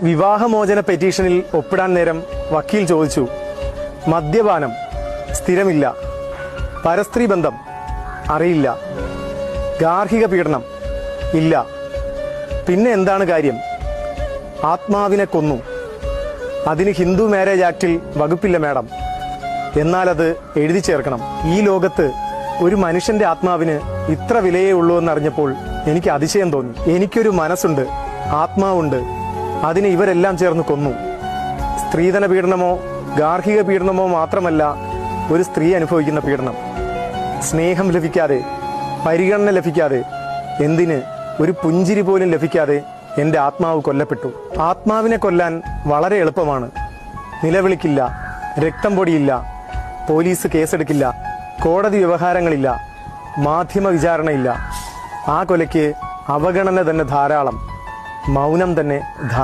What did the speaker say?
വിവാഹമോചന പെറ്റീഷനിൽ ഒപ്പിടാൻ നേരം വക്കീൽ ചോദിച്ചു, മദ്യപാനം സ്ഥിരമില്ല, പരസ്ത്രീ ബന്ധം അറിയില്ല, ഗാർഹിക പീഡനം ഇല്ല, പിന്നെ എന്താണ് കാര്യം? ആത്മാവിനെ കൊന്നു, അതിന് ഹിന്ദു മാരേജ് ആക്ടിൽ വകുപ്പില്ല മാഡം. എന്നാൽ അത് എഴുതി ചേർക്കണം. ഈ ലോകത്ത് ഒരു മനുഷ്യന്റെ ആത്മാവിന് ഇത്ര വിലയേ ഉള്ളൂ എന്നറിഞ്ഞപ്പോൾ എനിക്ക് അതിശയം തോന്നി. എനിക്കൊരു മനസ്സുണ്ട്, ആത്മാവുണ്ട്, അതിനെ ഇവരെല്ലാം ചേർന്ന് കൊന്നു. സ്ത്രീധന പീഡനമോ ഗാർഹിക പീഡനമോ മാത്രമല്ല ഒരു സ്ത്രീ അനുഭവിക്കുന്ന പീഡനം. സ്നേഹം ലഭിക്കാതെ, പരിഗണന ലഭിക്കാതെ, എന്തിന് ഒരു പുഞ്ചിരി പോലും ലഭിക്കാതെ എൻ്റെ ആത്മാവ് കൊല്ലപ്പെട്ടു. ആത്മാവിനെ കൊല്ലാൻ വളരെ എളുപ്പമാണ്. നിലവിളിക്കില്ല, രക്തം പൊടിയില്ല, പോലീസ് കേസെടുക്കില്ല, കോടതി വ്യവഹാരങ്ങളില്ല, മാധ്യമ വിചാരണയില്ല. ആ കൊലയ്ക്ക് അവഗണന തന്നെ ധാരാളം, മൗനം തന്നെ ധാരാളം.